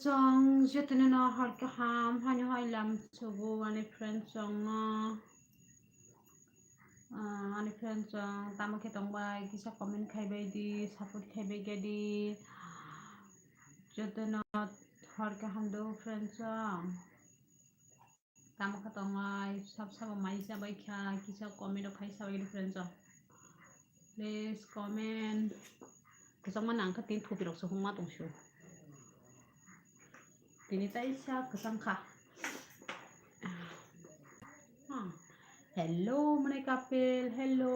Song jitene na har ka ham hani hailam chogo ani friend song na ani friend song tama ke tong bai kisa comment khai bai di support khai bai ge di jitene har ka ham do friend song tama ke tong bai sab mai sa bai kha kisa comment khai sa bai di friend song please comment kesong manang ka tin thu pirok so hung ma tong shu tini tai sa kesang kha hello manai kapil hello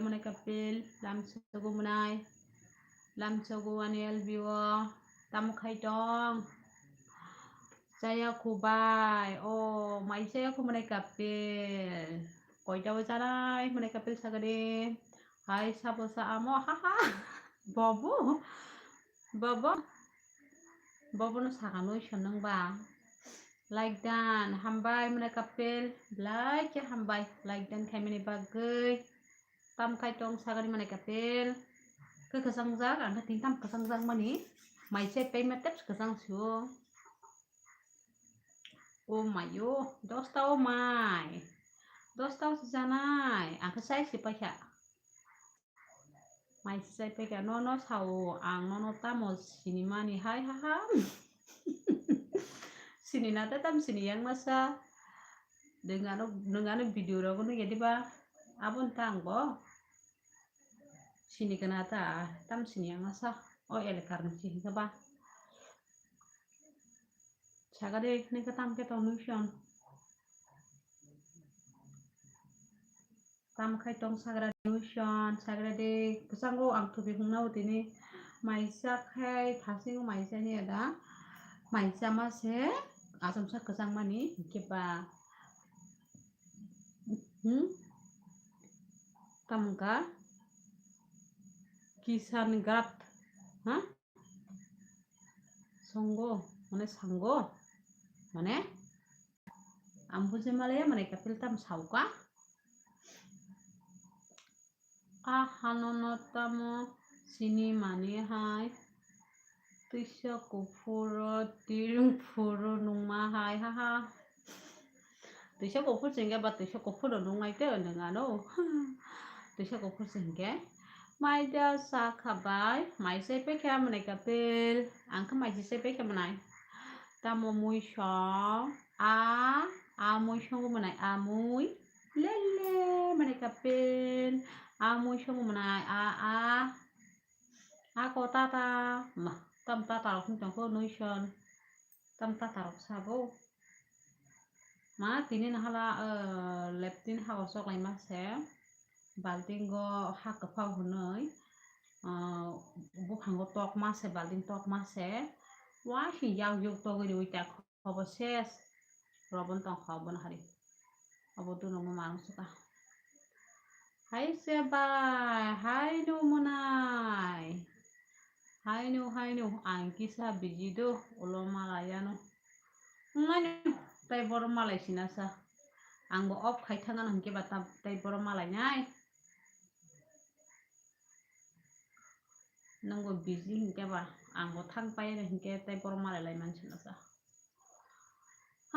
manai kapil lam sogo manai lam sogo aniel biwa tamu khai dong saya kubai oh mai saya ku manai kapil koi daw jarai manai kapil sagade hai sabo sa amo haha bobo bobo bobo no sagano shonang ba like dan hambai mana kapel like ya hambai like dan kai mene bagai tam kai tong sagari mana kapel ke kesang zak anda ting tam kesang zak mani mai se pay metep kesang su oh mayo dos tau mai dos tau janai angka sai si pacha mai sai pacha no sao ang no tamo sini mani hai haha sini nata tam sini yang masa dengan video rago no jadi ba abon tang bo sini kenata tam sini yang masa oh ele karna sini ba sagade ne katam ke tonusion tam khai tong sagra nusion sagra de kusango ang thubi hungnau tini maisa khai thasing maisa ni ada maisa ma se asam sa kesang mani kepa tamka kisan gat ha songgo mane sanggo mane ambuje malaya mane kapil tam sauka hanono tamo sini mani hai tuisha kufuro tirung furo nungma hai haha tuisha kufur sehingga bat tuisha kufuro nungai te ndengano tuisha kufur sehingga mai da sa khabai mai se pe kya mane kapil angka mai se pe kya manai tamo mui song a mui song manai a mui lele mane kapil a mui song manai a ko tata ma tam tata không chẳng có nuôi sơn tam tata sabo ma tini nahala leptin hawa sok lai ma se balting go hak ka pau hunoi bu hango tok ma se balting tok ma se wa shi yang yuk to go wi ta khobo ses robon tong khobon hari abo tu no ma suka hai se bai hai no monai hai no angkisa bijido ulo malayano ngani tai bor malai sinasa anggo op khai thangan hangke batam tai bor malai nyai nanggo biji hingke ba anggo thang pai hingke tai bor malai lai man sinasa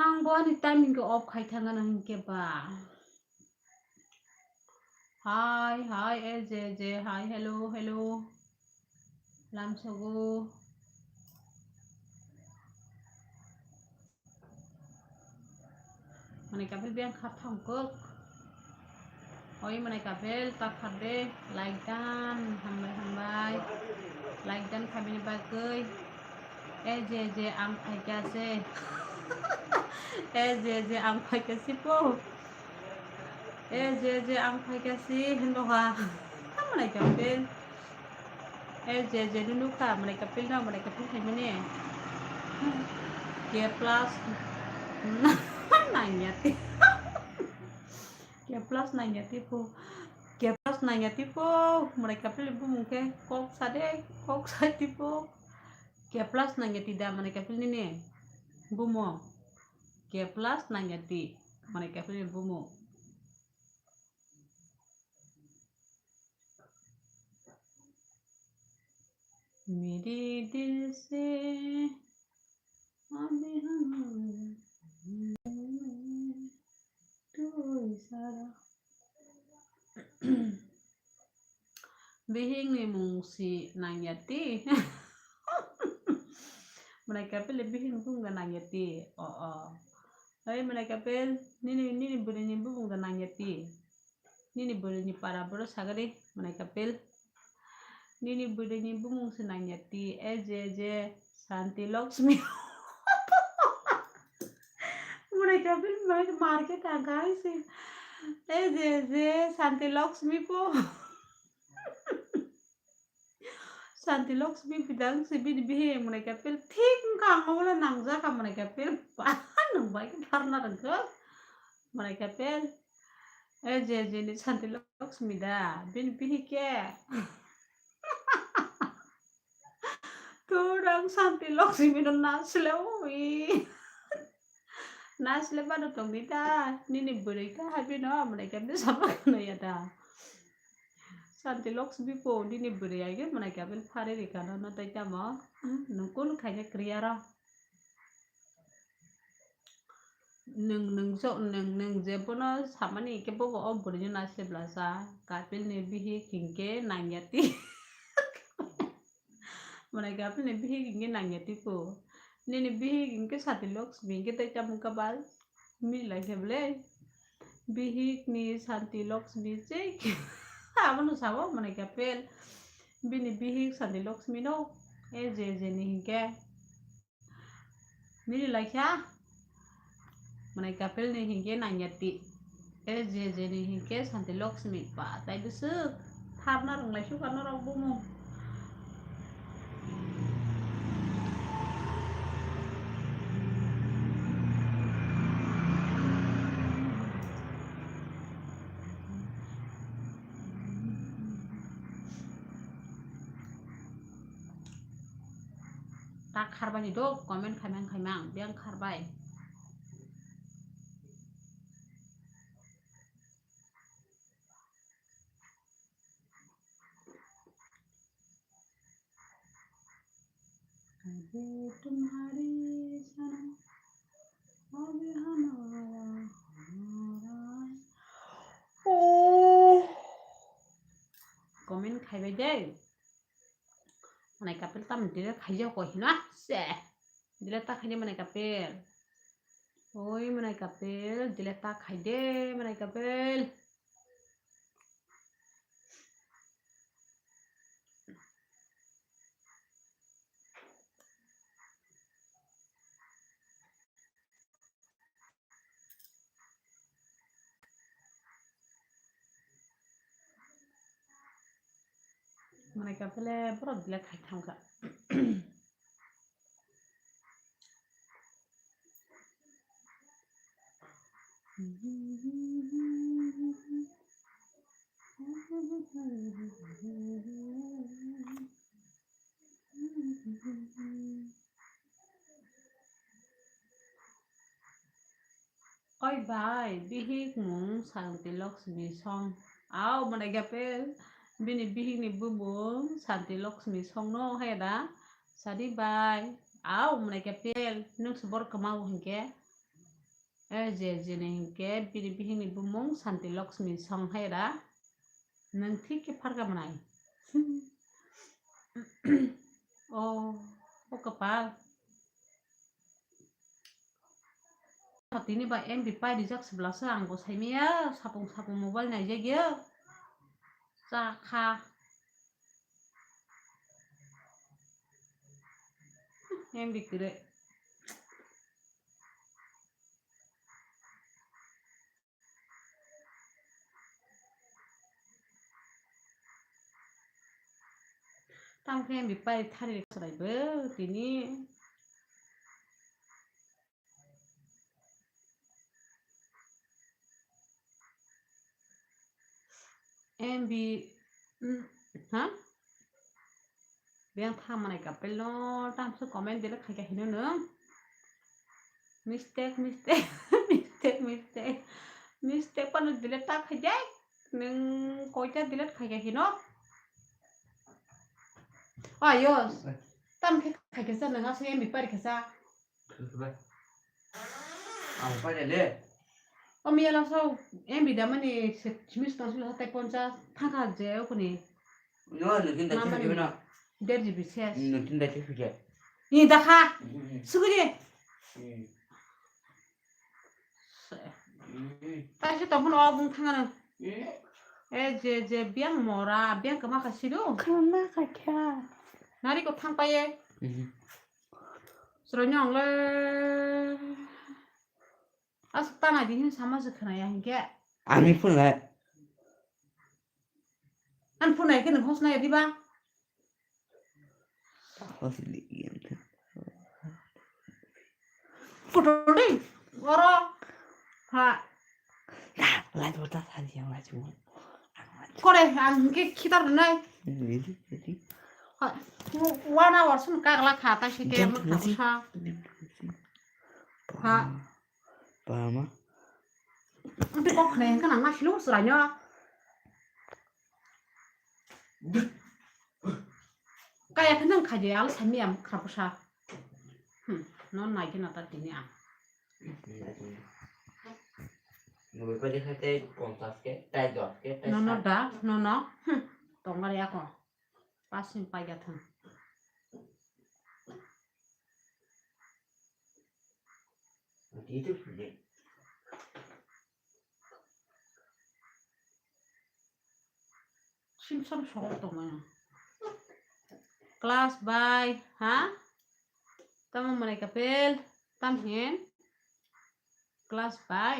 anggo ni time hingke op khai thangan hingke ba hai je hai hello lam sogo mane kapil biang khat thang kok oi mane kapil tak khade like dan hambai like dan khabini bagai je ang khai ka se je ang khai ka si po je ang khai ka si hendo ha mane kapil je dulu ka mane kapil na mane kapil khai mane ke plus nanya ti ke plus nanya tipu ke plus nanya tipu mereka pilih ibu mungkin kok saya tipu ke plus nanya tidak mereka pilih ini ibu mau ke plus nanya ti mereka pilih ibu mau मेरे दिल से अभी हम तू इशारा Bihing ni mong si nangyati. Mereka pilih bihing pun gak nangyati. Ay mereka pilih nini boleh ni pun gak nangyati. Nini boleh ni para bro sagari mereka pilih. Nini boleh ni pun si nangyati. Eje Santi Lakshmi. Mereka pilih mereka market angkai sih. Eje Santi Lakshmi po. Santi Lakshmi bidang si bihe mereka pilih tik kang wala nangza ka mereka pilih paano ba karena rengke mereka pilih je ni Santi Lakshmi da bihe ke turang Santi Lakshmi no nasle oi nasle ba no tongita nini burika habi no mereka pilih sama kana ya da Santi Lakshmi po nini buraya mereka pilih pare rikana no taita mo nungkun kaya kriara nung jepono samani ke bobo om burnya nasle blasa kapil ne bihi kingke nangyati mereka pilih ne bihi kingke nangyati po nini bihi kingke Santi Lakshmi ke taita mukabal mi lagi boleh bihi ni Santi Lakshmi cek apa nu sawo mereka pilih bini bihi Santi Lakshmi no je ni ke mi lagi mereka pilih ni hingga nangyati je ni hingga Santi Lakshmi pa tai besuk tharna ronglai su karna rong bumu tak kharbai ni do komen khaimang biang kharbai अभी तुम्हारी सनम अभी हमारा komen khaibay deh mana kapil tam dire khaijo ko hina se dire ta khaide mana kapil oi mana kapil dire ta khaide mana kapil mana kapil bro dire khai tham ka oi bye bihik mung Santi Lakshmi song ao mana kapil bini bihik ni bubung Santi Lakshmi song no hai da sadi bye ao mana kapil nung subor kamau hingke je ni hingke bini bihik ni bubung Santi Lakshmi song hai da nung thik ke pharga manai oh kapal ini ba em bipai dijak sebelah sang bos mia sapung mobile na aja Saka em dikira tam em bipai thari sarai be tini em bi hả biang tham này cả pelo tam số comment để nó khai cái nữa mistake panu delete ta khai nung coi cha delete khai cái nó yo tam khai cái sao nữa xem bị phải cái sao vậy phải để lên mi là sao em bị đâm này chỉ biết tao chỉ tay poncha thang cả dễ cái này nó được tin đại chứ cái nào để gì bị chết được tin đại chứ cái nhìn ta kha sức đi ta chỉ tao không lo bung thang nào je biang mora biang kama kasido kama kakya nari ko thang paye sronyong le asta na din sama sekhna ya hinge আমি phone lie an phunai ke nang hosna ya diba হসলি photo dei oro ha লাই বলতা সাজি আমরা চুম kore ang ke khitar nai ready wana warsun kagla khata shike ma khabsha ha Pama ndi ko khne ka nang ma shilu sranyo kaya khnang khaje al samiam khabsha non nai ke na ta tini a Người có đi khai tê còn tập cái tay giọt cái tay no da no tonga ya ko pasin pa ya thang tí chút gì simsam shol to ma class by ha tam mane kapel tam hen class by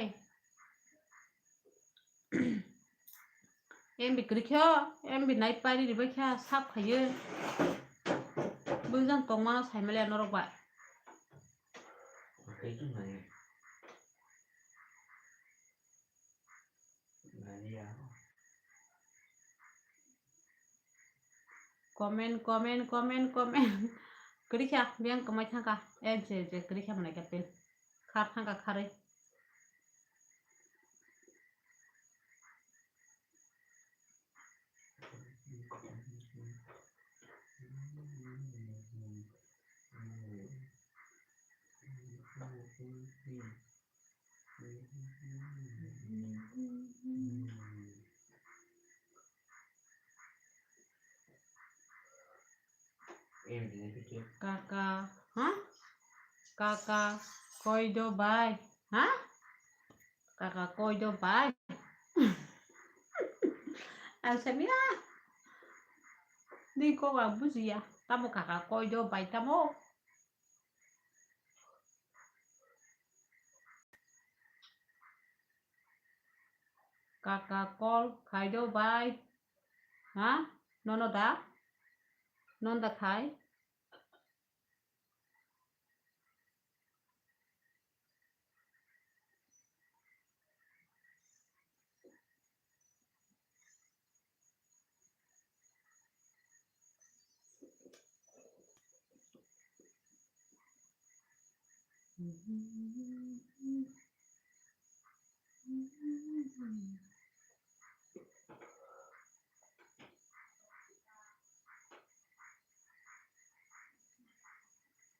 em bị cười kho em bị nãy bay đi đi bay kha sắp khai dư bây giờ tông mà nó xài mà lên nó đâu vậy cái chút này đi à comment cười kha biang kamai thang ka em je cười kha mane kapel khar thang ka khare em thì cái chuyện kakak hả kakak coi do bài hả kakak coi do bài anh xem nhá đi cô vào bút gì à tamo kakak coi do bài tamo kakak call khai do bài hả non đã non đã khai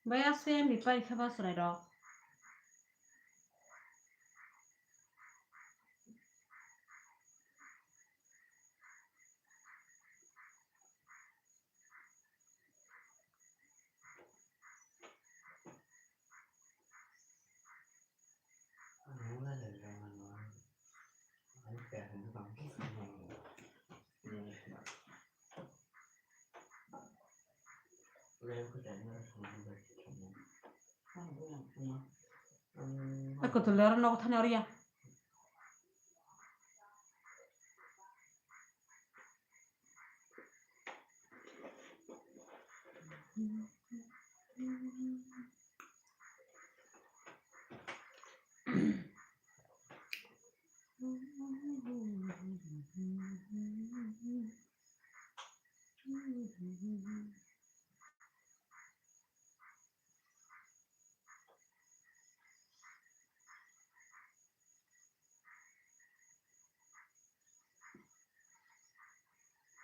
bây giờ xem bị phải khai bao giờ đó nó là lời ra mà nói nó kể nó bằng cái gì mà Leo có thể nó không được aku tuh lera no thanya ria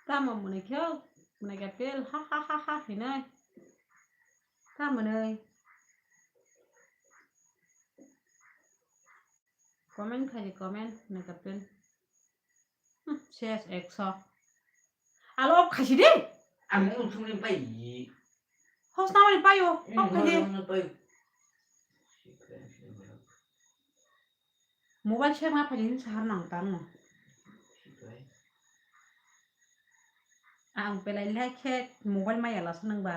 tamo mane kyo này gặp cái ha thì nơi ta mà nơi comment khai comment này gặp cái share exo alo khai gì đi anh muốn xuống lên bay gì host nào đi bay vô không khai gì mobile share mà phải đến sao nặng tăng mà ang pelai like mobile maya lah seneng ba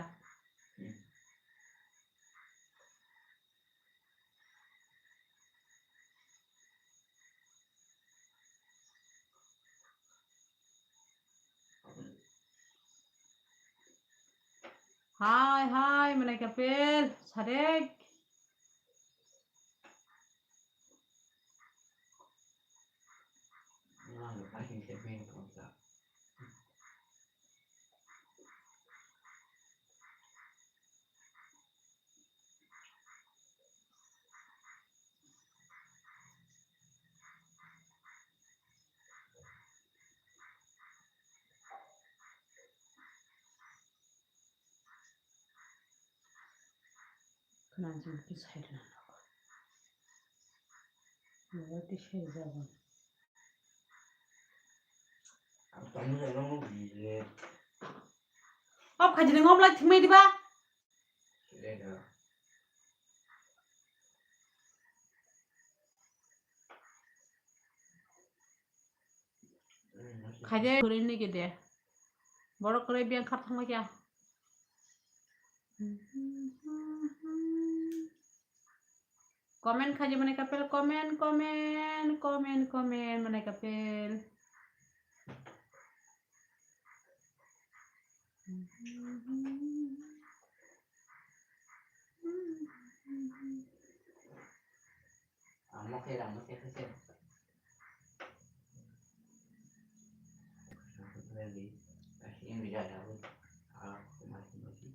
hai mana kapil sadek kenan jin kis haidna mobile ti share zaban Kamu jangan ngomong gitu. op khai jin ngom lai thimai diba Sudah. khai je kurin ni gede boro kore biang khap thang kya comment khai je mana kapil comment mana kapil Mau kayak lama sih sih. Lagi, ini bisa tahu. Masih.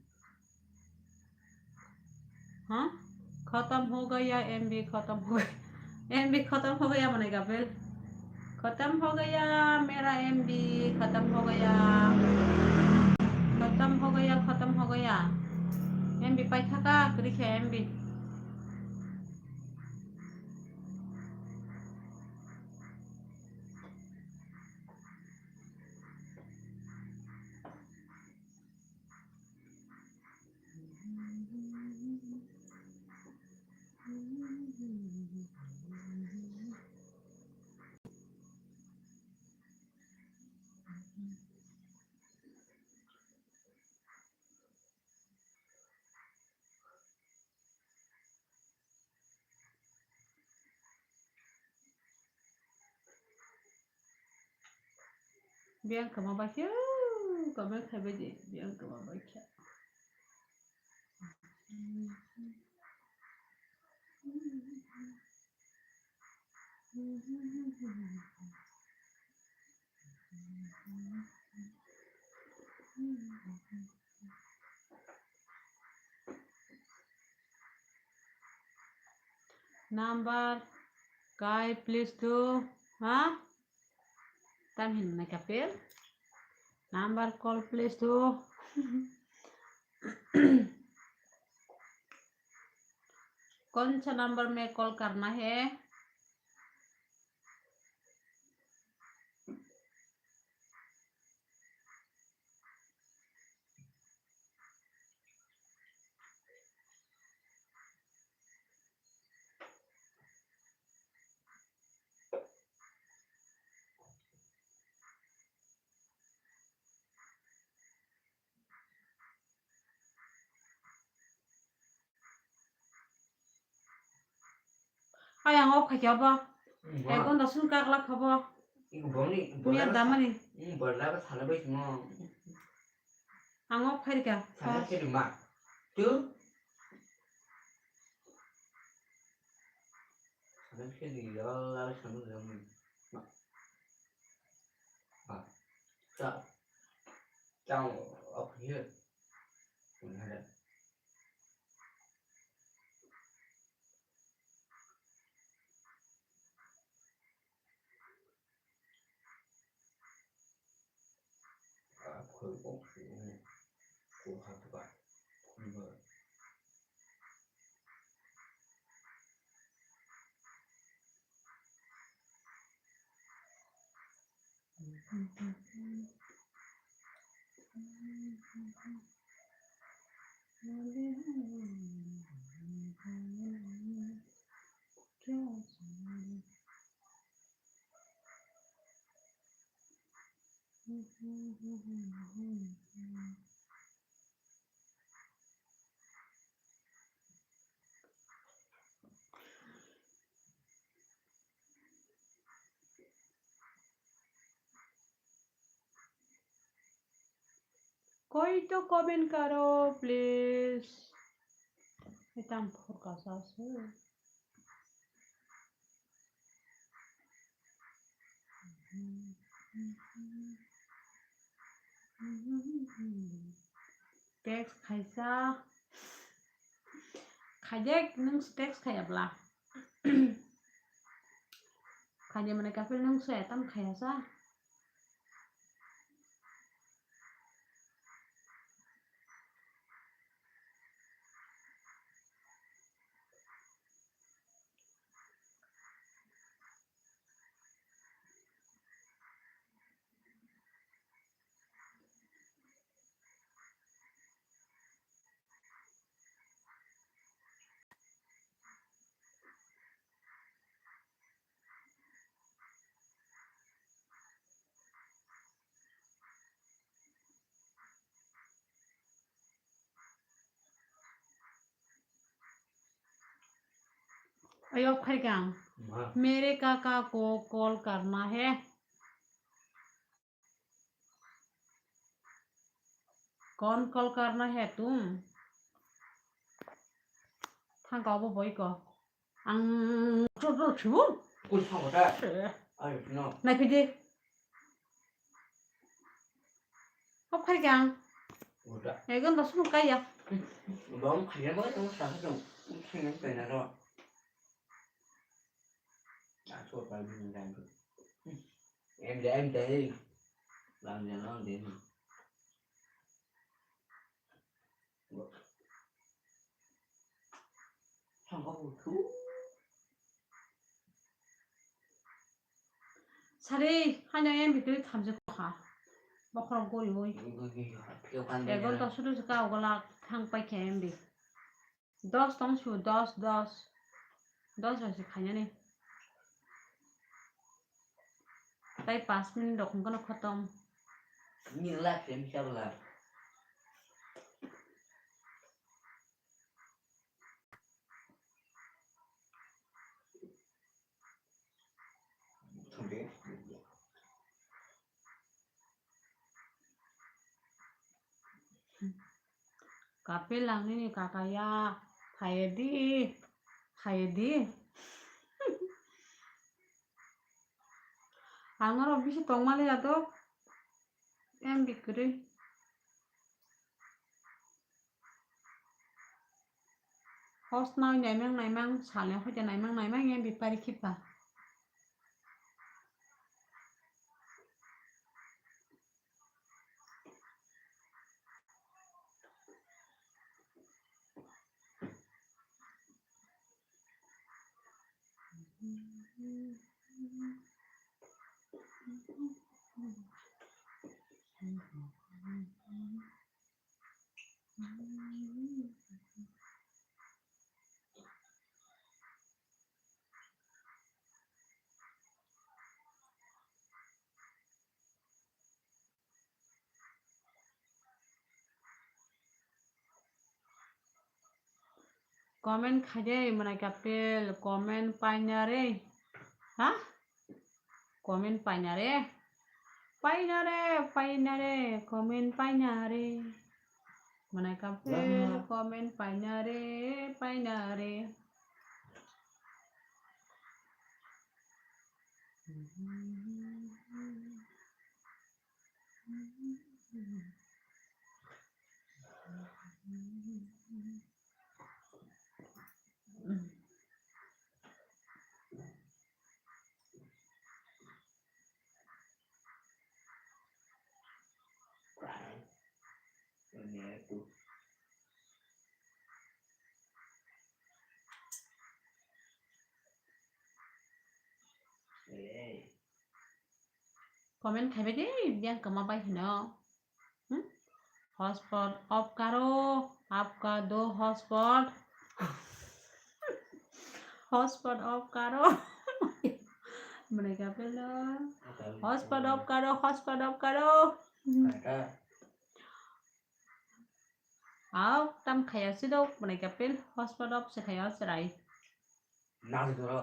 हाँ खत्म हो गया MB खत्म हो गया MB खत्म हो गया मने कपिल खत्म हो गया मेरा एमबी खत्म हो गया एमबी पाई थाका करिखे MB biang ke mau baca kamu khai beje biang ke mau baca number guy please do huh time hin mana kapil number call please do कौन सा नंबर में कॉल करना है ayang op khai ba ekon da sun kak la khabo Iku boni. miya damani Bola apa salah baik semua. ang op khai ka Salah sih mak. Tuh. Salah sih dia lalu sama sama. Dạ. Trong up here. Mình hay là 그리고 그 하트가 이거 कोई तो comment करो please इतना फोका सासू takes खायसा खायजेक नों takes खायाब्ला खायनो माने cafe नों सोयाताम खायासा अयो खैगां मेरे काका को कॉल करना है कौन कॉल करना है तुम थांगावो बयको आं 저 꽃 사고다 아유 너 나이피디 खैगां 뭐다 이건 다 스무 까야 너무 그냥 좀 사서 좀 생각 되나서 à chuột vào mình làm được em để làm cho nó để không có một thú 차라리 한양에 밑에 탐색하 먹으라고 거리고 이건 다 수도 가오고라 탕빠이 캠비 dos tông chủ dos rồi sẽ khai nhá tay 5 minute được không có nó khatam như là xem sao là không biết cà phê làng này cả cả ya thầy đi hàng ở bên phía đông mà đó em bị cười host nào này mang sản lượng phải này mang em bị pari kipa comment khai mana kapel comment painare ha comment painare comment painare mana kapel comment painare comment খাইবে যে দিয়াং কমাবাই হেনো hotspot off karo आपका दो hotspot hotspot off karo mereka bilang hotspot off karo Kata áo tâm khaya sidok mereka pil hotspot off sekaya serai nasi dulu.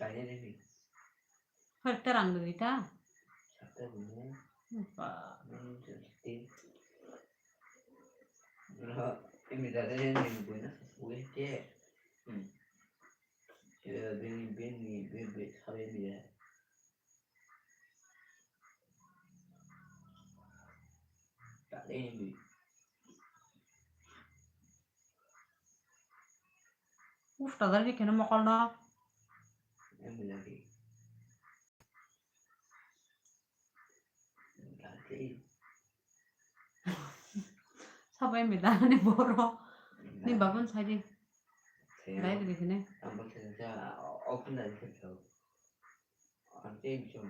Tanya nih, hơi terang dulu ta satu punya, apa jadi, nah, ini datanya nih punya sesuai dia, dia bini, sampai dia, tak ini, tadarnya kena makal na yang lagi, tadi, sampai minta nih boro nih babon saja dari di sini tambah saja, open dari kerja, nanti bisa,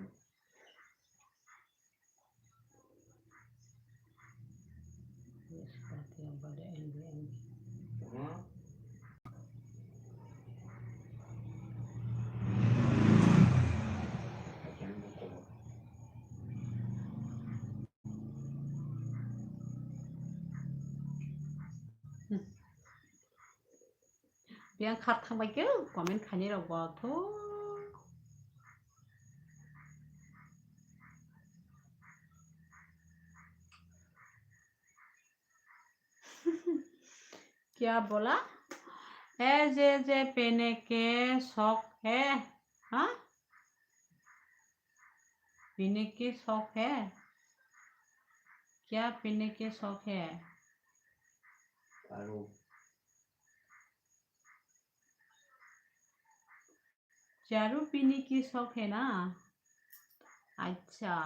seperti yang pada NBN semua, jangan lupa. biang khát thằng bay chứ comment khai như là vào thôi क्या बोला जे पहने के शौक है हाँ पीने के शौक है क्या पीने के शौक है Baru, चारू पीने की शौक है ना अच्छा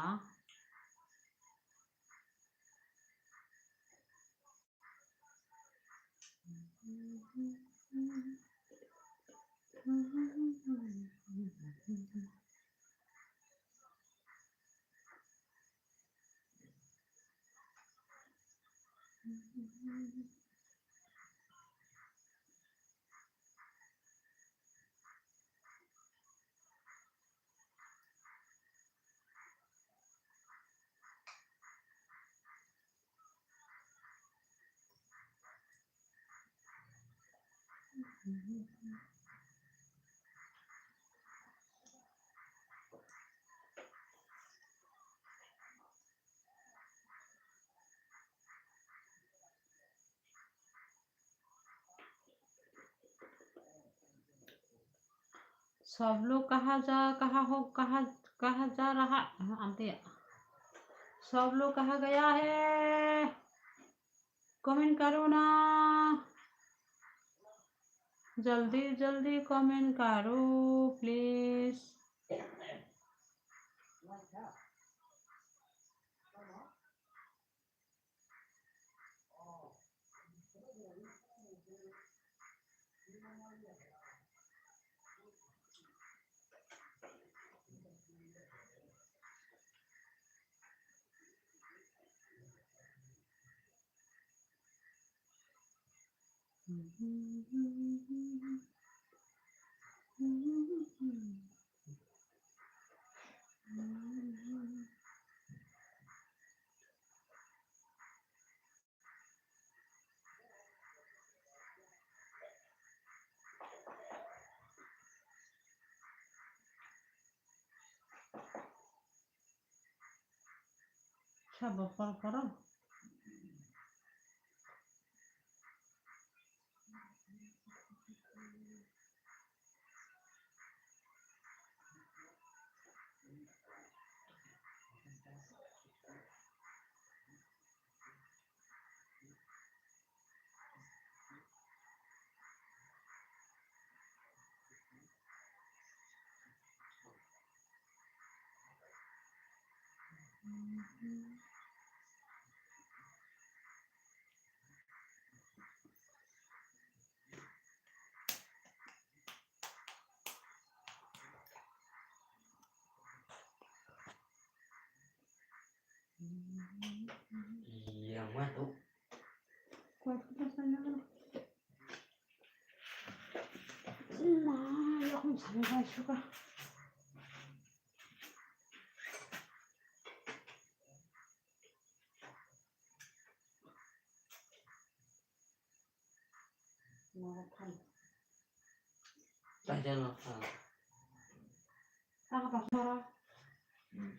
सब लोग कहाँ जा रहा आंते सब लोग कहाँ गया है कमेंट करो ना जल्दी जल्दी कमेंट करो प्लीज सब ऊपर करो Yang masuk. Kuat rasanya. Aku sampai suka. Makan. Baca novel. Apa suara?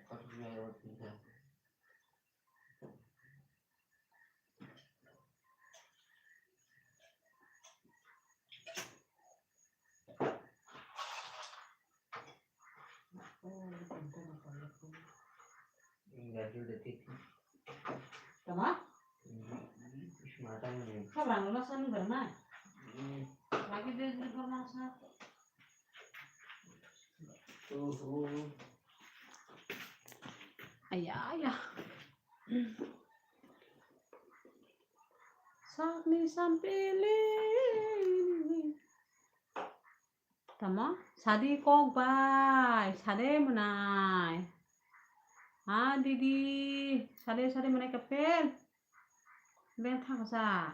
Harus lewat juga. Enggak juga titik. Sama? Matang nih. Kapan ulasan berenang? Lagi dia di informasi. Ayah. Sakni sampili. Tama? Sadi kok bay, sade menai. Didi, sade menai kapel. Ben thang sa.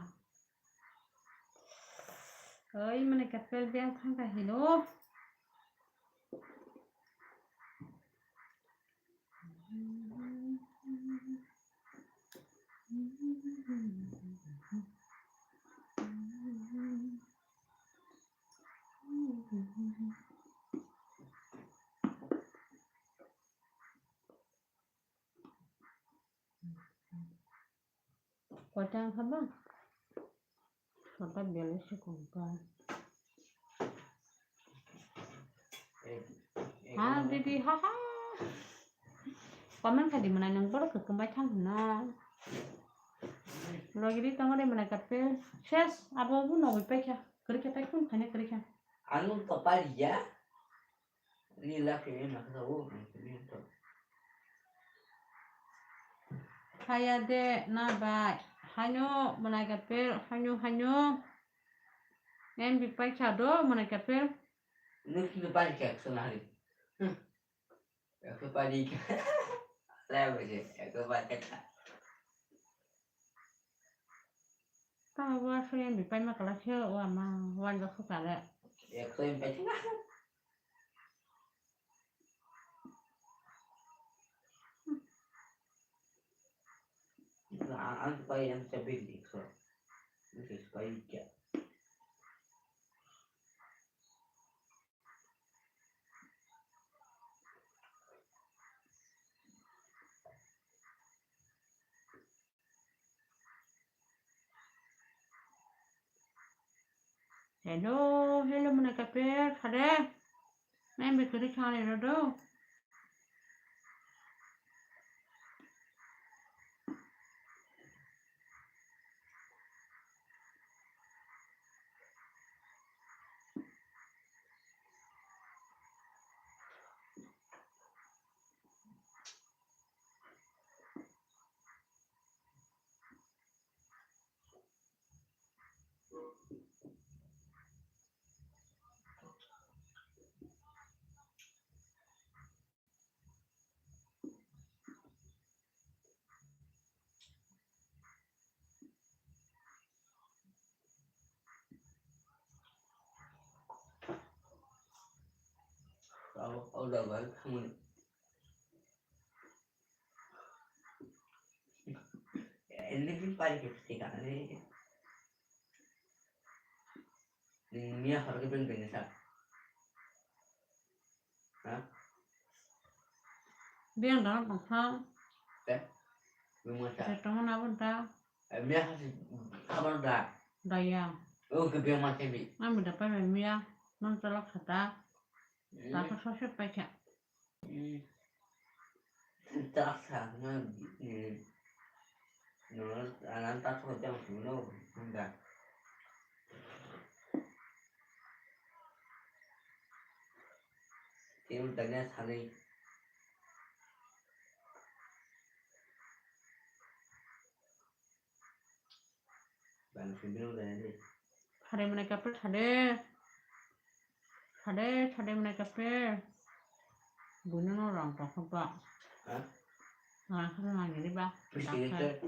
Menai kapel ben thang ka hino. Kodang habang. Sampai beli si kumpan. Didi haha. Paman ka di mana nang bor ke kemai thang na. Lagi di tengah dia menai kapel. Ses, apa pun nak berpikir. Kerja pun hanya kerja. Anu kapal ya. Lila kayaknya nak tahu. Haya de na bay. Hanyo menai kapel. Hanyo. Em berpikir do menai kapel. Nuk kapal kek senari. Kapal ikan. Lepas je. Kapal kek. Tahu apa yang berpikir mak kelas yo, wah mah wan gak suka le. Aku yang pecah. Nah, supaya yang sebeli so. Itu supaya ikan. Hello menai kapel. Ada. Em berkerja cari do. Kalau udah baik kamu. Ini pun paling ketika ini. Ini harus kepentingan sah. Biang dalam pangkal. Belum ada. Setengah apa dah? Dia harus kabar dah. Dayang. Oh kebiang macam ni. Em berdapat memia. Non telak kata. Tak sosial pecah. Tak sangat. Anak tak macam dulu. Enggak. Dia tanya sekali. Làm phim biết đâu đây đi. Thade mana kape thade. Thade mana kape. Bunyi orang tak apa. Hả? Orang kan lagi di bawah. Cái gì đấy?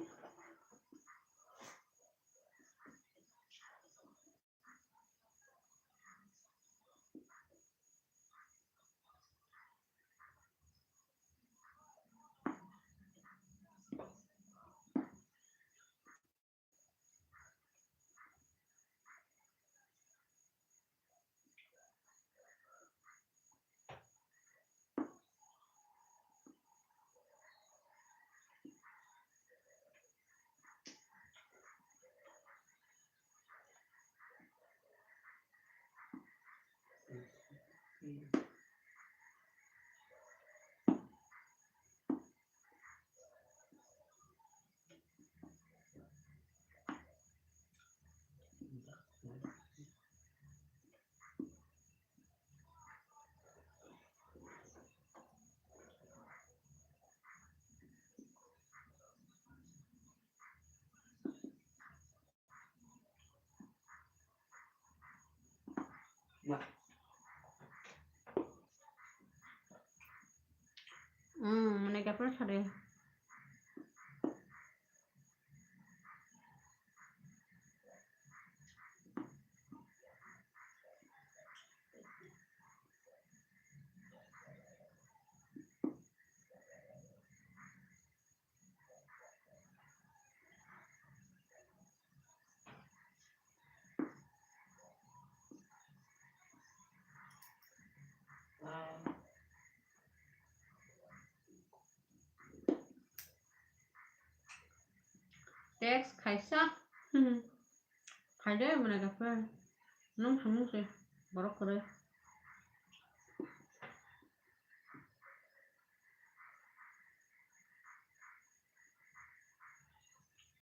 Mà Mana kape thade. Teks kaisa. Thade mana kape. Nung hamu sih. Baru kere.